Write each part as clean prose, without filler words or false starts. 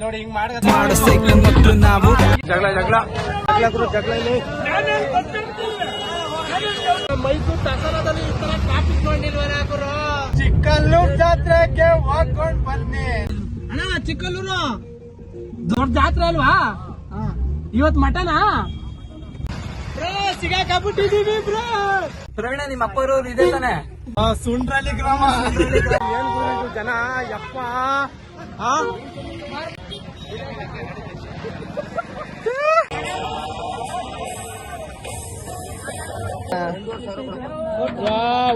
ನೋಡಿ ಹಿಂಗ್ ಮಾಡಿದ್ರೆ ನಾವು ಜಗಳ ಇಲ್ಲಿ ಮೈಸೂರು ದಸರಾದಲ್ಲಿ ಈ ತರ ಟ್ರಾಫಿಕ್ ಮಾಡಿಲ್ವರ ಗುರು. ಚಿಕ್ಕಲ್ಲೂರು ಜಾತ್ರೆಗೆ ಹೋಗ್ಕೊಂಡ್ ಬನ್ನಿ ಅಣ್ಣ. ಚಿಕ್ಕಲ್ಲೂರು ದೊಡ್ಡ ಜಾತ್ರೆ ಅಲ್ವಾ ಇವತ್ ಮಟನಾ ಬ್ರೋ? ಸಿಗಾಕಬಿಟ್ಟಿದೀವಿ ಬ್ರೋ. ಪ್ರವೀಣ ನಿಮ್ಮ ಅಪ್ಪರವ್ರು ಇದೆ ತಾನೆ? ಸುಂಡ್ರಲ್ಲಿ ಗ್ರಾಮ. ಏನ್ ಗುರು ಜನ ಯಪ್ಪ.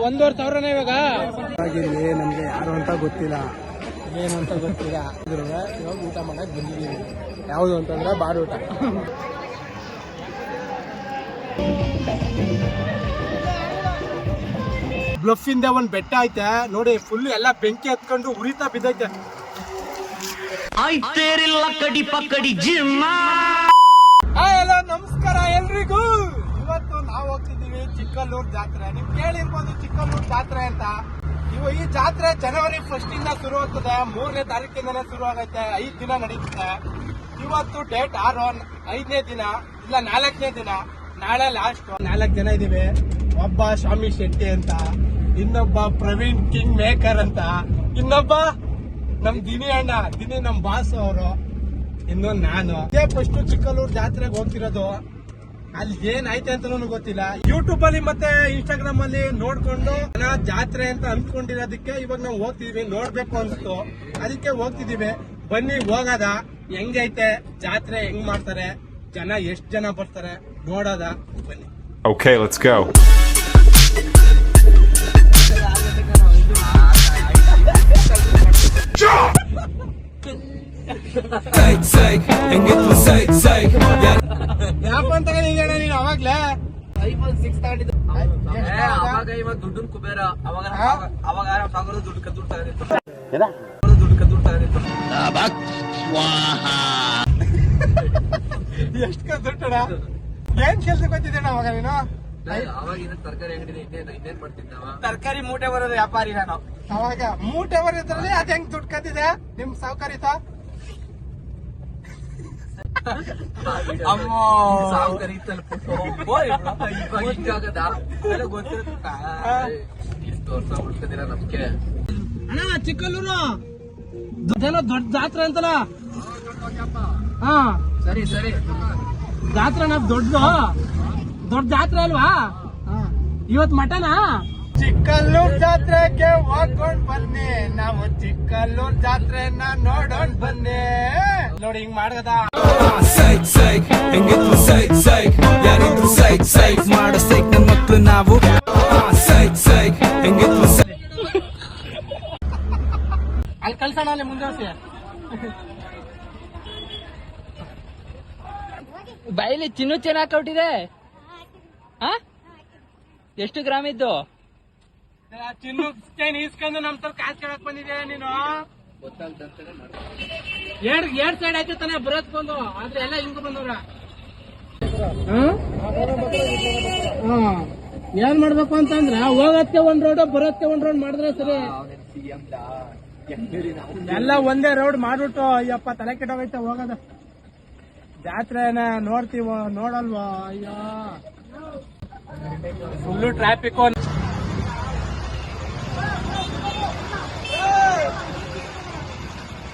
$1,500 ಇವಾಗ. ನಮ್ಗೆ ಯಾರು ಅಂತ ಗೊತ್ತಿಲ್ಲ, ಏನು ಅಂತ ಗೊತ್ತಿಲ್ಲ. ಇವಾಗ ಊಟ ಮಾಡಕ್ ಬಂದಿದ್ದೀವಿ. ಯಾವುದು ಅಂತಂದ್ರೆ ಬಾಡೂಟ. ಬ್ಲಫ್ ಇಂದ ಒಂದ್ ಬೆಟ್ಟ ಐತೆ ನೋಡಿ, ಫುಲ್ ಎಲ್ಲ ಬೆಂಕಿ ಹತ್ಕೊಂಡು ಉರಿತಾ ಬಿದ್ದೈತೆ. ಹಲೋ ನಮಸ್ಕಾರ ಎಲ್ರಿಗೂ. ಇವತ್ತು ನಾವು ಹೋಗ್ತಿದ್ದೀವಿ ಚಿಕ್ಕಲ್ಲೂರು ಜಾತ್ರೆ. ನಿಮ್ ಕೇಳಿರ್ಬೋದು ಚಿಕ್ಕಲ್ಲೂರು ಜಾತ್ರೆ ಅಂತ. ಈ ಜಾತ್ರೆ ಜನವರಿ 1 ಇಂದ ಶುರು ಆಗ್ತದೆ, 3ನೇ ತಾರೀಕಿಂದನೇ ಶುರು ಆಗೈತೆ. 5 ದಿನ ನಡೀತದೆ. ಇವತ್ತು ಡೇಟ್ 6, 5ನೇ ದಿನ ಇಲ್ಲ 4ನೇ ದಿನ. ನಾಳೆ ಲಾಸ್ಟ್. 4 ಜನ ಇದೀವಿ. ಒಬ್ಬ ಸ್ವಾಮಿ ಶೆಟ್ಟಿ ಅಂತ, ಇನ್ನೊಬ್ಬ ಪ್ರವೀಣ್ ಕಿಂಗ್ ಮೇಕರ್ ಅಂತ, ಇನ್ನೊಬ್ಬ ನಮ್ ದಿನಿ ಅಣ್ಣ, ದಿನಿ ನಮ್ ಬಾಸ್ ಅವರು, ಇನ್ನು ನಾನು. ಇದೇ ಫಸ್ಟ್ ಚಿಕ್ಕಲ್ಲೂರು ಜಾತ್ರೆಗೆ ಹೋಗ್ತಿರೋದು. ಅಲ್ಲಿ ಏನಾಯ್ತೆ ಅಂತ ಗೊತ್ತಿಲ್ಲ. ಯೂಟ್ಯೂಬ್ ಅಲ್ಲಿ ಮತ್ತೆ ಇನ್ಸ್ಟಾಗ್ರಾಮ್ ಅಲ್ಲಿ ನೋಡ್ಕೊಂಡು ಜಾತ್ರೆ ಅಂತ ಅನ್ಕೊಂಡಿರೋದಕ್ಕೆ ಇವಾಗ ನಾವು ಹೋಗ್ತಿದೀವಿ. ನೋಡ್ಬೇಕು ಅನ್ಸ್ತು, ಅದಕ್ಕೆ ಹೋಗ್ತಿದೀವಿ. ಬನ್ನಿ ಹೋಗದ, ಹೆಂಗೈತೆ ಜಾತ್ರೆ, ಹೆಂಗ್ ಮಾಡ್ತಾರೆ, ಜನ ಎಷ್ಟ್ ಜನ ಬರ್ತಾರೆ ನೋಡೋದ. ಬನ್ನಿ. Okay, let's go. ಯಾಪನ್ ತಗೊಂಡಿದ್ದೀಣ ನೀನು ಅವಾಗ್ಲೇ? iPhone 6 ತಗೊಂಡಿದ್ದು. ಅವಾಗ ಇವಾಗ ದುಡ್ಡು ಕುಬೇರ. ಅವಾಗ ಸಾಗರದ ದುಡ್ಡು ಕದ್ದು ತಗೊಂಡಿತ್ತು. ಎಷ್ಟು ಕದ್ದುಟ್ಟಣ? ಏನ್ ಕೆಲ್ಸಕ್ಕೆ ಹೋಗ್ತಿದ್ದೇಣ ಅವಾಗ ನೀನು? ಅವಾಗಿನ ತರಕಾರಿ ಅಂಗಡಿ ಇನ್ನೇನ್ ಮಾಡ್ತಿದ್ದ? ತರಕಾರಿ ಮೂಟೆ ಬರೋದು ವ್ಯಾಪಾರಿ ನಾನು. ಅವಾಗ ಮೂಟೆ ಬರೋದ್ರಲ್ಲಿ ಅದ್ ಹೆಂಗ್ ದುಡ್ಡು ಕದ್ದಿದೆ ನಿಮ್ ಸೌಕರ್ಯತ? ಸಾವುಕಾರಿ ಉಳ್ಕದಿರ ನಮ್ಗೆ. ಅಣ್ಣ ಚಿಕ್ಕಲ್ಲೂರು ದೊಡ್ಡ ಜಾತ್ರೆ ಅಂತಲ್ಲ? ಹಾ ಸರಿ ಸರಿ. ಜಾತ್ರೆ ದೊಡ್ಡ ಜಾತ್ರೆ ಅಲ್ವಾ ಇವತ್ ಮಟನಾ? ಚಿಕ್ಕಲ್ಲೂರು ಜಾತ್ರೆಗೆ ಹೋಗ್ಕೊಂಡ್ ಬನ್ನಿ ನಾವು. ಚಿಕ್ಕಲ್ಲೂರು ಜಾತ್ರೆನ ನೋಡೋಣ ಬನ್ನಿ. ನೋಡಿ ಹಿಂಗ್ ಮಾಡದ ಮಕ್ಕಳು ನಾವು. ಅಲ್ಲಿ ಕಳ್ಸೋಣ, ಅಲ್ಲಿ ಮುಂದೆ ಬೈಲಿ ಚಿನ್ನು ಚೆನ್ನಾಗಿ ಕೊಟ್ಟಿದೆ. ಎಷ್ಟು ಗ್ರಾಮ್ ಇದ್ದು? ಚಿನ್ನು ಚೈನ್ ಈಸ್ಕೊಂಡು ನಮ್ ತರ ಕಾಸು ಕೇಳಕ್ ಬಂದಿದೆ ನೀನು. ಎರಡ್ ಸೈಡ್ ಆಯ್ತು ತಾನೆ ಬರೋದ್ಕೊಂಡು, ಆದ್ರೆ ಎಲ್ಲ ಹಿಂಗ ಬಂದವ್ರ. ಏನ್ ಮಾಡ್ಬೇಕು ಅಂತಂದ್ರ ಹೋಗಕ್ಕೆ ಒಂದ್ ರೋಡ್, ಬರೋದಕ್ಕೆ ಒಂದ್ ರೋಡ್ ಮಾಡಿದ್ರೆ ಸರಿ. ಎಲ್ಲ ಒಂದೇ ರೋಡ್ ಮಾಡ್ಬಿಟ್ಟು ಅಯ್ಯಪ್ಪ ತಲೆ ಕೆಟ್ಟೋಗೈತೆ ಹೋಗೋದು. ಜಾತ್ರೆನ ನೋಡ್ತೀವೋ ನೋಡಲ್ವೋ? ಅಯ್ಯೋ ಫುಲ್ಲು ಟ್ರಾಫಿಕ್.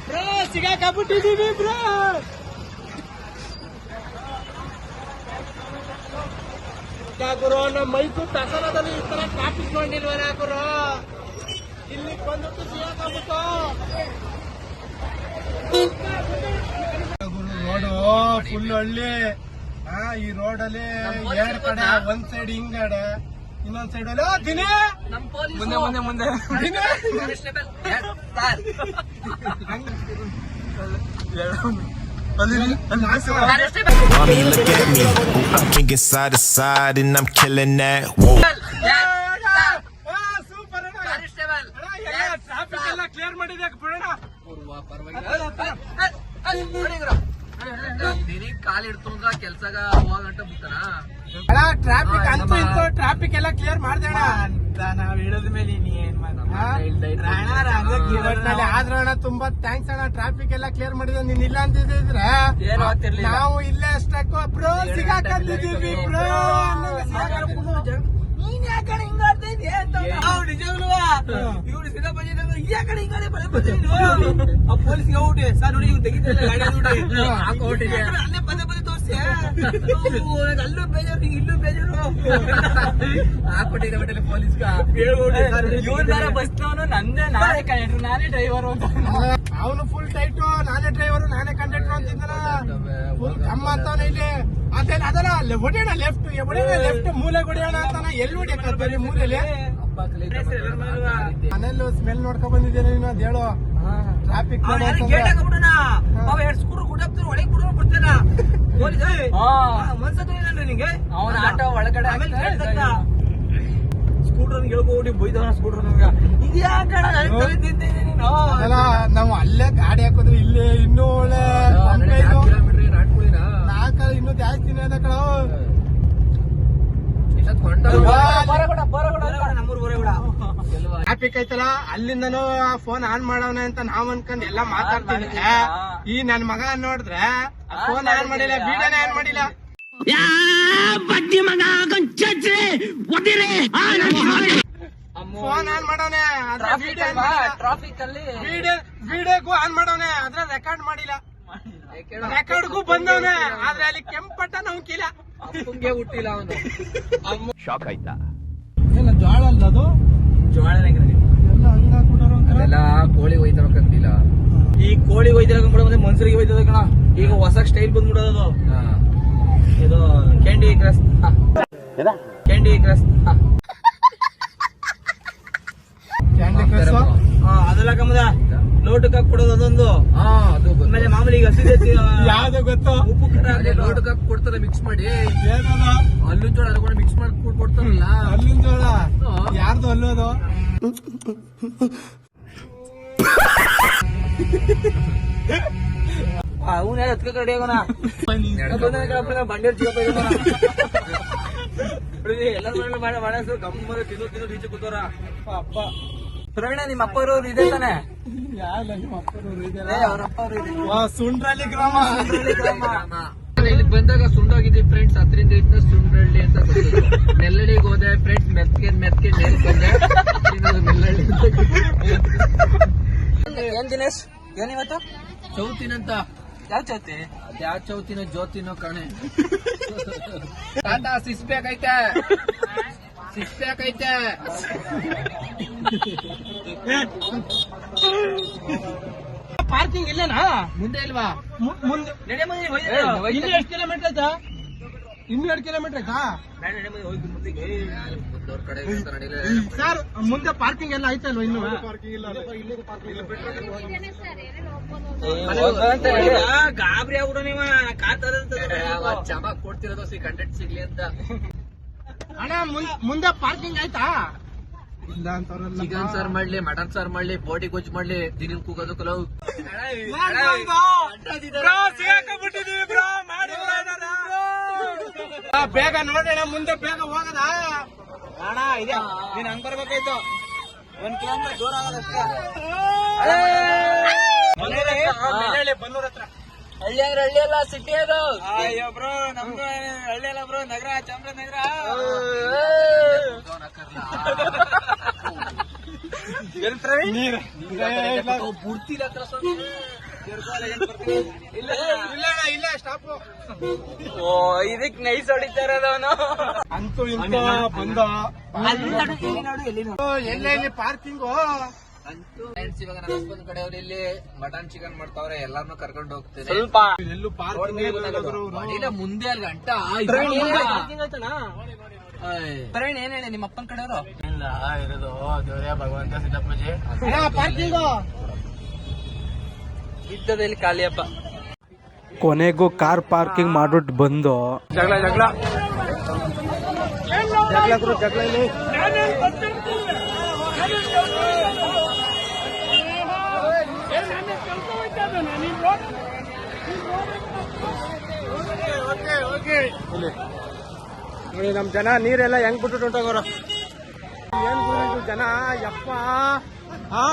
ಬ್ರೋ ಸಿಗಾಕಬಿಟ್ಟಿದೀವಿ ಬ್ರೋ. ಗುರು ನಮ್ಮ ಮೈಸೂರು ದಸರಾದಲ್ಲಿ ಈ ತರ ಟ್ರಾಫಿಕ್ ಮಾಡಿಲ್ವರ ಗುರು. ಇಲ್ಲಿ ಬಂದ್ಬಿಟ್ಟು ಸಿಗಾಕಬಿಟ್ಟು ರೋಡು ಫುಲ್ ಹಳ್ಳಿ. ಈ ರೋಡಲ್ಲಿ ಎರಡ್ ಕಡೆ, ಒಂದ್ ಸೈಡ್ ಹಿಂಗಡೆ, ಇನ್ನೊಂದ್ ಸೈಡ್ ಅಲ್ಲಿ ದಿನೇ ಮುಂದೆ ಮುಂದೆ ಮುಂದೆ Mommy, look at me. I'm thinking side to side and I'm killing that. Whoa. Super traffic ಎಲ್ಲ ಕ್ಲಿಯರ್ ಮಾಡಿದೆ ಬಿಡೋಣ. ಕಾಲಿಡ್ತು ಅಂದ್ರ ಕೆಲ್ಸಾಗ ಹೋಗಂಟ ಬಿತ್ತನ. ಟ್ರಾಫಿಕ್ ಅಂತೂ ಇಂತೂ ಟ್ರಾಫಿಕ್ ಎಲ್ಲ ಕ್ಲಿಯರ್ ಮಾಡ್ದೇಣ. ನಾವ್ ಹೇಳೋದ್ ಮೇಲೆ ಏನ್ ಆದ್ರ ಅಣ್ಣ ತುಂಬಾ ಥ್ಯಾಂಕ್ಸ್ ಅಣ್ಣ. ಟ್ರಾಫಿಕ್ ಎಲ್ಲ ಕ್ಲಿಯರ್ ಮಾಡಿದ್ರೆ ನೀನ್ ಇಲ್ಲ ಅಂತಿದ್ರೆ ನಾವು ಇಲ್ಲೇ ಅಷ್ಟಕ್ಕೂ ಬ್ರೋ ಸಿಗಾಕಂತಿದೀವಿ ಬ್ರೋ. ನೀನ್ ಯಾಕಡೆ ಹಿಂಗಾಡ್ತಾ ಇದೀಯ ಅಂತ ನಿಜವಾಗ್ಲೂ ಇವ್ರು ಸಿದ್ದಪ್ಪಜ್ಜಿ ಯಾಕಡೆ ಹಿಂಗಾಡೆ ಬಳೆ ಬಂದಿದ್ರು ಆ ಪೊಲೀಸ್ಗೆ ಹೋಗ್ಬಿಟ್ಟೆ ಸರ್ ನೋಡಿ ಇವ್ನು ತೆಗಿತಿಲ್ಲ ಗಾಡಿ ನೋಡಿ ಅಲ್ಲೇ ಪದೇ ಪದೇ ತೋರಿಸಿ ಅಲ್ಲೂ ಬೇಜಾರು ಇಲ್ಲೂ ಬೇಜಾರು ಹಾಕ್ಬಿಟ್ಟಿದೆ ಬಟ್ಟೆ ಪೊಲೀಸ್ಗ ಇವ್ರ ಬಸ್ನವನು ನಾನೇ ಕಂಡಕ್ಟರ್ ನಾನೇ ಡ್ರೈವರ್ ಅಂತ ಅವನು ಫುಲ್ ಟೈಟು ನಾನೇ ಡ್ರೈವರ್ ನಾನೇ ಕಂಡಕ್ಟರ್ ಅಂತಿದ್ದಾನ. ಫುಲ್ ಕಮ್ಮ ಅಂತಾನೆ ಇಲ್ಲಿ ಅದಲ್ಲ ಹೊಡೆಯೋಣ ಲೆಫ್ಟ್ ಮೂಲೆ ಹೊಡೆಯೋಣ ಅಂತಾನ. ಎಲ್ಲಿ ಹೊಡಿಯಕ್ಕೆ ಮೂಲೆಯಲ್ಲಿ ಮನೇಲಿ ಸ್ಮೆಲ್ ನೋಡ್ಕೊಂಡ್ ಬಂದಿದ್ದೇನೆ ನೀನು ಅದ್ ಹೇಳು. ಟ್ರಾಫಿಕ್ ಸ್ಕೂಟರ್ ಗುಡ್ಡಾಕ್ತಾರೆ ಒಳಗೆ ಬಿಡೋ ಬಿಡ್ತೇನ ಮನ್ಸ ನಿಂಗೆ ಅವನ ಆಟೋ ಒಳಗಡೆ ಸ್ಕೂಟರ್ ಹೇಳ್ಕೊಡಿ ಬೈದವನ ಸ್ಕೂಟರ್ ನಮ್ಗೆ ನಾವು ಅಲ್ಲೇ ಗಾಡಿ ಹಾಕಿದ್ರೆ ಇಲ್ಲೇ ಇನ್ನೂ ಒಳ್ಳೆ ನಾಲ್ಕಲ್ಲ ಇನ್ನೂ ಜಾಸ್ತಿನೇ ಅದ ಕಣ. ಟ್ರಾಫಿಕ್ ಐತಲ್ಲ ಅಲ್ಲಿಂದನೂ ಫೋನ್ ಆನ್ ಮಾಡವನೆ ಅಂತ ನಾವ್ ಅನ್ಕೊಂಡ್ ಎಲ್ಲಾ ಮಾತಾಡ್ತಿದ್ದೆ. ಈ ನನ್ ಮಗ ನೋಡಿದ್ರೆ ಫೋನ್ ಆನ್ ಮಾಡಿಲ್ಲ, ವಿಡಿಯೋನೇ ಆನ್ ಮಾಡಿಲ್ಲ. ಫೋನ್ ಆನ್ ಮಾಡವನೆ ಟ್ರಾಫಿಕ್ ಅಲ್ಲಿ ವಿಡಿಯೋಗೂ ಆನ್ ಮಾಡವನೆ, ಆದ್ರೆ ರೆಕಾರ್ಡ್ ಮಾಡಿಲ್ಲ. ರೆಕಾರ್ಡ್ಗೂ ಬಂದವನೆ, ಆದ್ರೆ ಅಲ್ಲಿ ಕೆಂಪಟ್ಟ ನಮ್ಕಿಲ್ಲ. ಅಪ್ಪಂಗೆ ಹುಟ್ಟಿಲ್ಲ ಅವನು. ಶಾಕ್ ಆಯ್ತಾ? ಏನ ಜೋಳ ಅಲ್ಲ ಅದು, ಜೋಳ ಅದೆಲ್ಲ ಕೋಳಿ ಒಯ್ತಬೇಕಂತಿಲ್ಲ. ಈ ಕೋಳಿ ಒಯ್ದಿರಕ ಮತ್ತೆ ಮನ್ಸರಿಗೆ ಒಯ್ತದ ಕಣ. ಈಗ ಹೊಸ ಸ್ಟೈಲ್ ಬಂದ್ಬಿಡೋದು ಇದು ಕ್ಯಾಂಡಿ ಕ್ರಸ್. ಕ್ಯಾಂಡಿ ಕ್ರಸ್ ಅದೆಲ್ಲ ಕಮ್ಮದ ಲೋಟಕ್ಕೆ ಹಾಕ್ಬಿಡೋದು ಅದೊಂದು. ಆಮೇಲೆ ಮಾಮೂಲಿ ಈಗ ಹಸಿದ ಯಾವ್ದು ಗೊತ್ತು, ಉಪ್ಪು ಖಾರ ಲೋಟಕ್ಕೆ ಹಾಕಿ ಕೊಡ್ತಾರೆ ಮಿಕ್ಸ್ ಮಾಡಿ. ಏನದ ಅಲ್ಲೂ ಜೋಳ ಅದನ್ನ ಮಿಕ್ಸ್ ಮಾಡಿ ಕೊಡ್ತಾರಲ್ಲ. ಅಲ್ಲಿನ ಜೋಳ ಯಾರ್ದು ಅಲ್ಲೋದು? ಅವನ ಹತ್ಕ ರೆಡಿ ಆಗೋಣ ಬಂಡೇರ್ ಚಿಕ್ಕಪ್ಪ ಎಲ್ಲರೂ ಗಮ್ಮದ ತಿನ್ನು ಟೀಚರ್ ಕೂತವ್ರ. ಅಪ್ಪ ಪ್ರವೀಣ ನಿಮ್ಮ ಅಪ್ಪ ಇರೋರು ಇದೆ ತಾನೆ? ಸುಂಡ್ರಳ್ಳಿ ಗ್ರಾಮ. ಇಲ್ಲಿ ಬಂದಾಗ ಸುಂಡೋಗಿದ್ವಿ ಫ್ರೆಂಡ್ಸ್. 10ರಿಂದ ಇದ್ದ ಸುಂಡ್ರಳ್ಳಿ ಅಂತ ನೆಲ್ಲಳಿಗೆ ಹೋದೆ ಫ್ರೆಂಡ್ಸ್. ಮೆತ್ಕೆ ಮೇಲೆ ಬಂದೆ ನೆಲ್ಲಳ್ಳಿ. ಏನ್ ದಿನೇಶ್ ಏನಿವತ್ತು ಚೌತಿನಂತ. ಯಾವ ಚೌತಿ? ಯಾವ ಚೌತಿನೋ ಜ್ಯೋತಿನೋ ಕಾಣೆ. ತಾತ ಸಿಕ್ಸ್ ಪ್ಯಾಕ್ ಐತೆ. ಪಾರ್ಕಿಂಗ್ ಇಲ್ಲೇನಾ? ಮುಂದೆ ಇಲ್ವಾ? ಮುಂದೆ ನಡೆ ಮುಂದೆ ಇನ್ನು ಎಷ್ಟು ಕಿಲೋಮೀಟರ್ ಆಯ್ತಾ? ಇನ್ನು 2 ಕಿಲೋಮೀಟರ್ ಆಯ್ತಾ ದೊಡ್ಡ ಕಡೆ ನಡೀಲೆ. ಸರ್? ಮುಂದೆ ಪಾರ್ಕಿಂಗ್ ಎಲ್ಲ ಆಯ್ತಲ್ವ? ಇನ್ನು ಗಾಬರಿ ಆಗ್ಬಿಡು ನೀವ ಚಮಾ ಕೊಡ್ತಿರೋದು ಕಂಟೆಂಟ್ ಸಿಗ್ಲಿ ಅಂತ. ಅಣ್ಣ ಮುಂದೆ ಪಾರ್ಕಿಂಗ್ ಆಯ್ತಾ? ಇಲ್ಲ ಅಂತವ್ರಲ್ಲ. ಚಿಕನ್ ಸಾರ್ ಮಾಡ್ಲಿ, ಮಟನ್ ಸಾರ್ ಮಾಡ್ಲಿ, ಬೋಟಿ ಗೊಜ್ಜು ಮಾಡ್ಲಿ, ದಿನ ಕೂಗೋದು ಕಲವು. ಬೇಗ ನೋಡೋಣ, ಮುಂದೆ ಬೇಗ ಹೋಗದ ಅಣ್ಣ ಇದೆ. ನೀನ್ ಹಂಗ್ ಬರ್ಬೇಕಾಯ್ತು. 1 ಕಿಲೋಮೀಟರ್ ದೂರ ಆಗೋದಷ್ಟೇ. ಬನ್ನೂರ್ ಹತ್ರ. ಹಳ್ಳಿ ಅಂದ್ರೆ ಹಳ್ಳಿ ಅಲ್ಲ, ಸಿಟಿ ಅದು. ಅಯ್ಯೋ ಬ್ರೋ, ನಮ್ದು ಹಳ್ಳಿ ಅಲ್ಲ ಬ್ರೋ, ನಗರ, ಚಾಮರಾಜನಗರ. ಇಲ್ಲ ಸ್ಟಾಪ್. ಓ ಇದಕ್ ನೈಸ್ ಹೊಡಿತಾ ಇರೋದವನು. ಅಂತೂ ಇಂತ ಬಂದ ಎಲ್ಲೆಲ್ಲಿ ಪಾರ್ಕಿಂಗು. ಫ್ರೆಂಡ್ಸ್ ಇವಾಗ ನನ್ನ ಹಸ್ಬೆಂಡ್ ಕಡೆಯವ್ರು ಇಲ್ಲಿ ಮಟನ್ ಚಿಕನ್ ಮಾಡ್ತಾವ್ರೆ. ಎಲ್ಲಾರ್ನು ಕರ್ಕೊಂಡು ಹೋಗ್ತೇನೆ. ಸ್ವಲ್ಪ ಎಲ್ಲೂ ಪಾರ್ಕಿಂಗ್ ಅಡಿನ ಮುಂದೆ ಅಲ್ಲಿ ಗಂಟ. ಪ್ರವೀಣ್ ಏನ್ ಹೇಳಿ ನಿಮ್ಮ ಅಪ್ಪನ ಕಡೆಯವರು? ಇಲ್ಲ ಇರೋದು ದೇವರೇ ಭಗವಂತ ಸಿದ್ದಪ್ಪಜಿ. ಪಾರ್ಕಿಂಗು ಇದ್ದದಲ್ಲಿ ಖಾಲಿಯಪ್ಪ. ಕೊನೆಗೂ ಕಾರ್ ಪಾರ್ಕಿಂಗ್ ಮಾಡ್ಬಿಟ್ಟು ಬಂದು ಜಗಳ ಇಲ್ಲಿ. ನೋಡಿ ನಮ್ ಜನ ನೀರೆಲ್ಲ ಹೆಂಗ್ ಬಿಟ್ಟು ಹೊಂಟೋಗೋರು. ಏನ್ ಗುರು ಇದು ಜನ ಯಪ್ಪ ಆ?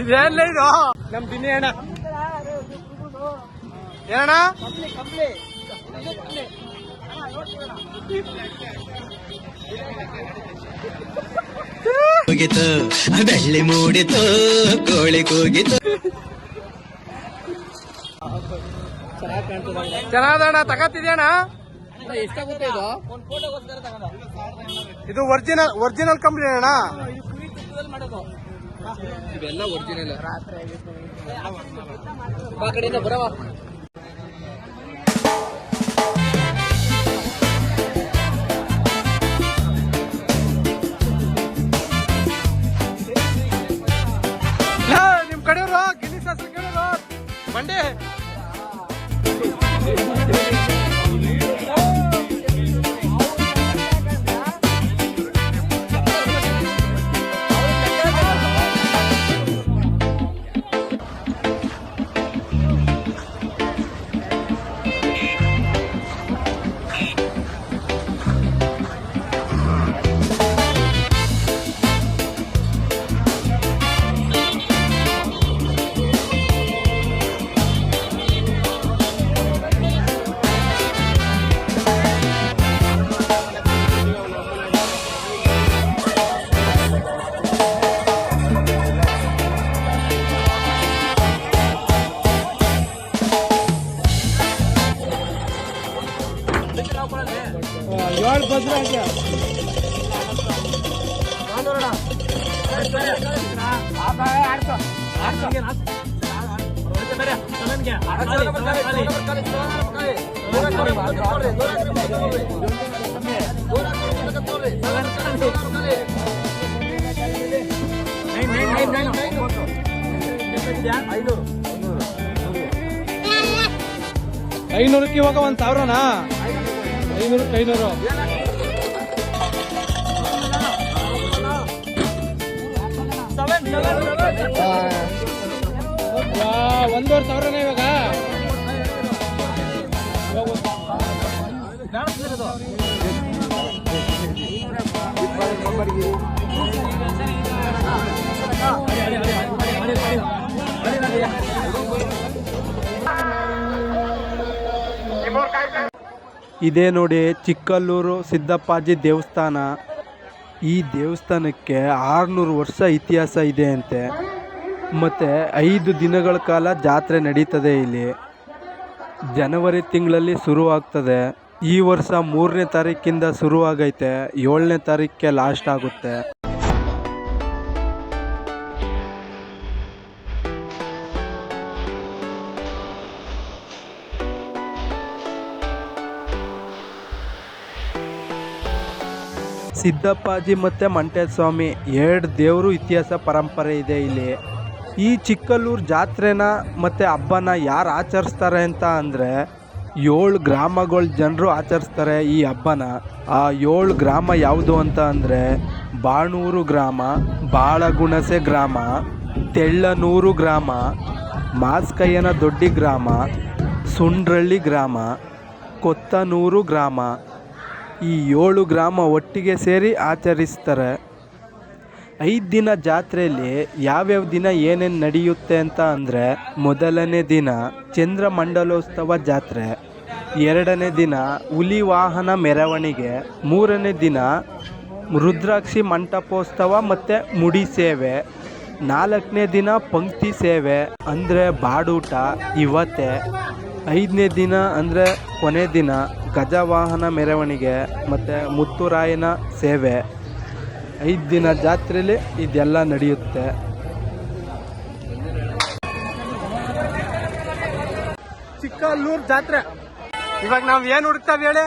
ಇದೇನ್ ಇದು ನಮ್ ದಿನ ಅಣ್ಣ ಏನಣ್ಣ ಕೂಗಿತು ಬೆಳ್ಳಿ ಮೂಡಿತು ಕೋಳಿ ಕೂಗಿತು. ಚೆನ್ನಾದಣ್ಣ ತಗತ್ತಿದ್ಯಣ್ಣ ಎಷ್ಟಾಗುತ್ತೆ ಇದು? ಒಂದ್ ಫೋಟೋಗೋಸ್ಕರ ತಗೊಂಡ ಇದು ಒರಿಜಿನಲ್ ಕಂಪ್ನಿ ಅಣ್ಣ ಮಾಡೋದು. ಇವೆಲ್ಲ ಒರಿಜಿನಲ್. ಆ ಕಡೆಯಿಂದ ಬರವ. ನಿಮ್ ಕಡೆಯವರು ಗಿನ್ನಿ ಶಾಸ್ತ್ರ ಕೇಳೋರು ಮಂಡಿ ಏಳು ಬಜ್ರ ಐನೂರಕ್ಕೆ ಇವಾಗ 1,000ನಾ? 500 1,500 ಇವಾಗ. ಇದೇ ನೋಡಿ ಚಿಕ್ಕಲ್ಲೂರು ಸಿದ್ದಪ್ಪಾಜಿ ದೇವಸ್ಥಾನ. ಈ ದೇವಸ್ಥಾನಕ್ಕೆ 600 ವರ್ಷ ಇತಿಹಾಸ ಇದೆ ಅಂತೆ. ಮತ್ತು 5 ದಿನಗಳ ಕಾಲ ಜಾತ್ರೆ ನಡೀತದೆ ಇಲ್ಲಿ. ಜನವರಿ ತಿಂಗಳಲ್ಲಿ ಶುರುವಾಗ್ತದೆ. ಈ ವರ್ಷ 3ನೇ ತಾರೀಕಿಂದ ಶುರುವಾಗೈತೆ, 7ನೇ ತಾರೀಕಿಗೆ ಲಾಸ್ಟ್ ಆಗುತ್ತೆ. ಸಿದ್ದಪ್ಪಾಜಿ ಮತ್ತು ಮಂಟೇಸ್ವಾಮಿ 2 ದೇವರು ಇತಿಹಾಸ ಪರಂಪರೆ ಇದೆ ಇಲ್ಲಿ. ಈ ಚಿಕ್ಕಲ್ಲೂರು ಜಾತ್ರೆನ ಮತ್ತು ಹಬ್ಬನ ಯಾರು ಆಚರಿಸ್ತಾರೆ ಅಂತ ಅಂದರೆ 7 ಗ್ರಾಮಗಳ ಜನರು ಆಚರಿಸ್ತಾರೆ ಈ ಹಬ್ಬನ. ಆ 7 ಗ್ರಾಮ ಯಾವುದು ಅಂತ ಅಂದರೆ ಬಾಣೂರು ಗ್ರಾಮ, ಬಾಳಗುಣಸೆ ಗ್ರಾಮ, ತೆಳ್ಳನೂರು ಗ್ರಾಮ, ಮಾಸ್ಕಯ್ಯನ ದೊಡ್ಡಿ ಗ್ರಾಮ, ಸುಂಡ್ರಳ್ಳಿ ಗ್ರಾಮ, ಕೊತ್ತನೂರು ಗ್ರಾಮ. ಈ 7 ಗ್ರಾಮ ಒಟ್ಟಿಗೆ ಸೇರಿ ಆಚರಿಸ್ತಾರೆ. 5 ದಿನ ಜಾತ್ರೆಯಲ್ಲಿ ಯಾವ್ಯಾವ ದಿನ ಏನೇನು ನಡೆಯುತ್ತೆ ಅಂತ ಅಂದರೆ, ಮೊದಲನೇ ದಿನ ಚಂದ್ರಮಂಡಲೋತ್ಸವ ಜಾತ್ರೆ, 2ನೇ ದಿನ ಹುಲಿ ವಾಹನ ಮೆರವಣಿಗೆ, 3ನೇ ದಿನ ರುದ್ರಾಕ್ಷಿ ಮಂಟಪೋತ್ಸವ ಮತ್ತು ಮುಡಿ ಸೇವೆ, 4ನೇ ದಿನ ಪಂಕ್ತಿ ಸೇವೆ ಅಂದರೆ ಬಾಡೂಟ ಇವತ್ತೆ, 5ನೇ ದಿನ ಅಂದರೆ ಕೊನೆ ದಿನ ಗಜವಾಹನ ಮೆರವಣಿಗೆ ಮತ್ತು ಮುತ್ತುರಾಯನ ಸೇವೆ. 5 ದಿನ ಜಾತ್ರೆಯಲ್ಲಿ ಇದೆಲ್ಲ ನಡೆಯುತ್ತೆ. ಚಿಕ್ಕಲ್ಲೂರು ಜಾತ್ರೆ. ಇವಾಗ ನಾವ್ ಏನ್ ಹುಡುಕ್ತಾವೆ ಹೇಳಿ?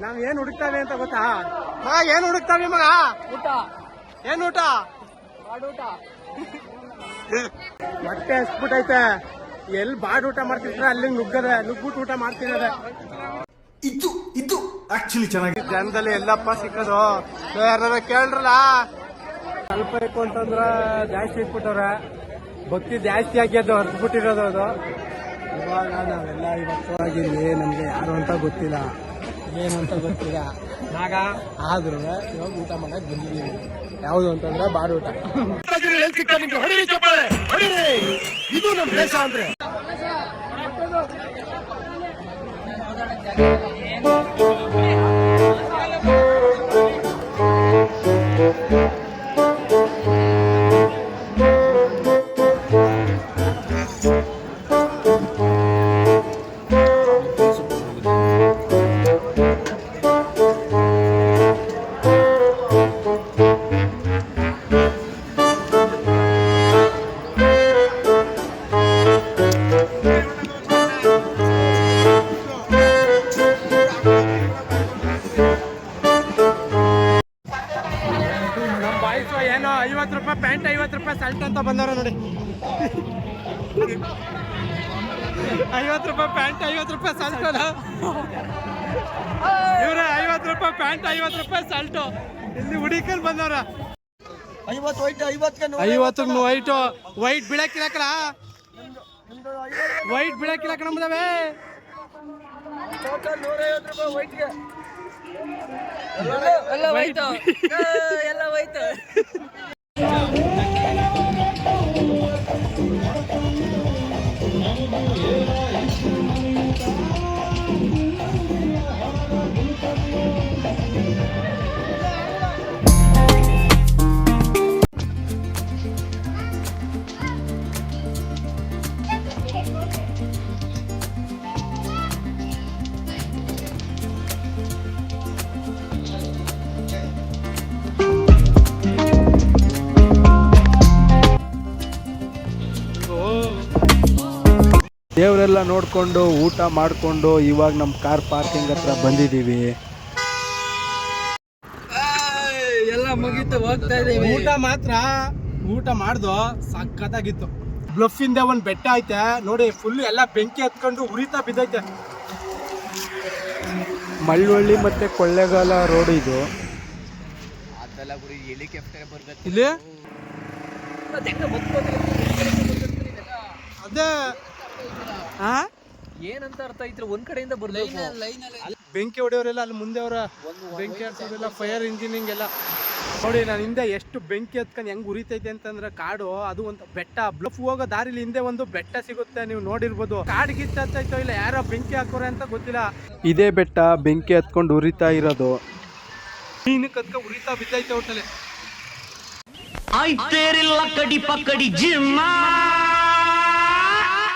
ನಾವ್ ಏನ್ ಹುಡುಕ್ತಾವೆ ಅಂತ ಗೊತ್ತಾ? ಮಗ ಏನ್ ಹುಡುಕ್ತಾವೆ ಮಗ? ಊಟ, ಏನ್ ಊಟ? ಮಾಡೂಟ. ಮತ್ತೆ ಎಸ್ಬಿಟ್ಟೈತೆ. ಎಲ್ಲಿ ಬಾಡ್ ಊಟ ಮಾಡ್ತಿದ್ರೆ ಅಲ್ಲಿ ನುಗ್ಗದೆ ನುಗ್ಬಿಟ್ಟು ಊಟ ಮಾಡ್ತಿರೋದೆ. ಇದು ಆಕ್ಚುಲಿ ಚೆನ್ನಾಗಿ ಜನದಲ್ಲಿ ಎಲ್ಲಪ್ಪ ಸಿಕ್ಕದು ಯಾರ ಕೇಳ್ರಲ್ಲ. ಸ್ವಲ್ಪ ಇತ್ತು ಅಂತಂದ್ರ ಜಾಸ್ತಿ ಇಟ್ಬಿಟ್ಟವ್ರ, ಭಕ್ತಿ ಜಾಸ್ತಿ ಆಗ್ಯದು, ಹರ್ದ್ಬಿಟ್ಟಿರೋದು ಅದು. ಇವಾಗ ನಾವೆಲ್ಲ ಇವತ್ತು ಆಗಿಲ್ಲಿ, ನಮ್ಗೆ ಯಾರು ಅಂತ ಗೊತ್ತಿಲ್ಲ, ಏನು ಅಂತ ಗೊತ್ತಿಲ್ಲ. ಆದ್ರೂ ಇವಾಗ ಊಟ ಮಾಡಕ್ ಬಂದಿದ್ದೀವಿ. ಯಾವುದು ಅಂತಂದ್ರೆ ಬಾಡ್ ಊಟ. ಇದು ನಮ್ಮ ದೇಶ ಅಂದ್ರೆ ನಮ್ಮ ಬಾಯ್ಸ್ ಏನೋ 50 ರೂಪಾಯಿ ಪ್ಯಾಂಟ್, 50 ರೂಪಾಯಿ ಶರ್ಟ್ ಅಂತ ಬಂದವ್ರ ನೋಡಿ. 50 ರೂಪಾಯಿ ಪ್ಯಾಂಟ್, 50 ರೂಪಾಯಿ ಶರ್ಟ್. ಇವ್ರೆ 50 ರೂಪಾಯಿ ಪ್ಯಾಂಟ್, 50 ರೂಪಾಯಿ ಶರ್ಟ್. ಇಲ್ಲಿ ಹುಡುಕಲ್ ಬಂದವ್ರ. 50 ವೈಟ್ 50 ವೈಟ್ ಬೀಳಕ್ಕಿಲ್ಲಕಲ್ಲ, ವೈಟ್ ಬೀಳಕ್ಕಿಲ್ಲ ಕಣಮ್ಮದವೇ. ₹150 ವೈಟ್ಗೆ ಎಲ್ಲ ಹೋಯ್ತು, ಎಲ್ಲ ಹೋಯ್ತು. ದೇವರೆಲ್ಲ ನೋಡಿಕೊಂಡು ಊಟ ಮಾಡಿಕೊಂಡು ಇವಾಗ ನಮ್ಮ ಕಾರ್ ಪಾರ್ಕಿಂಗ್ ಹತ್ರ ಬಂದಿದ್ದೀವಿ. ಎಲ್ಲ ಮುಗೀತು, ಹೋಗ್ತಾ ಇದೀವಿ. ಊಟ ಮಾಡ್ದು ಸಖತ್ತಾಗಿತ್ತು. ಬ್ಲಫ್ ಇಂದ ಒಂದ್ ಬೆಟ್ಟ ಐತೆ ನೋಡಿ, ಫುಲ್ ಎಲ್ಲ ಬೆಂಕಿ ಹತ್ಕೊಂಡು ಉರಿತಾ ಬಿದ್ದೈತೆ. ಮಳ್ಳವಳ್ಳಿ ಮತ್ತು ಕೊಳ್ಳೇಗಾಲ ರೋಡ್ ಇದು. ಇಲ್ಲಿ ಅದೇ ಏನಂತ ಅರ್ಥ ಐತ್ರಿ, ಒಂದ್ ಕಡೆಯಿಂದ ಬರ್ಬೇಕು. ಬೆಂಕಿ ಹೊಡೆಯೋರೆಲ್ಲ ಅಲ್ಲಿ ಮುಂದೆ ಅವರ ಬೆಂಕಿ ಹಚ್ಚೋದೆಲ್ಲ, ಫೈರ್ ಇಂಜಿನಿಯರಿಂಗ್ ಎಲ್ಲ ನೋಡಿ. ನಾನು ಹಿಂದೆ ಎಷ್ಟು ಬೆಂಕಿ ಹತ್ಕೊಂಡು ಹೆಂಗ್ ಉರಿತೈತೆ ಅಂತಂದ್ರೆ ಕಾಡು, ಅದು ಒಂದು ಬೆಟ್ಟ. ಬ್ಲಫ್ ಹೋಗೋ ದಾರಿಲಿ ಹಿಂದೆ ಒಂದು ಬೆಟ್ಟ ಸಿಗುತ್ತೆ, ನೀವು ನೋಡಿರ್ಬೋದು. ಕಾಡು ಗಿಚ್ಚ ಹತ್ತೈತೋ ಇಲ್ಲ ಯಾರೋ ಬೆಂಕಿ ಹಾಕೋರೆ ಅಂತ ಗೊತ್ತಿಲ್ಲ. ಇದೇ ಬೆಟ್ಟ ಬೆಂಕಿ ಹತ್ಕೊಂಡು ಉರಿತಾ ಇರೋದು. ಮೀನು ಕತ್ಕ ಉರಿತಾ ಬಿದ್ದೈತೆ ಒಟ್ಟಲೆ. ಆಯ್ತೇರಿಲ್ಲ ಕಡಿ ಪಕ್ಕಡಿ ಜಿಮ್ಮ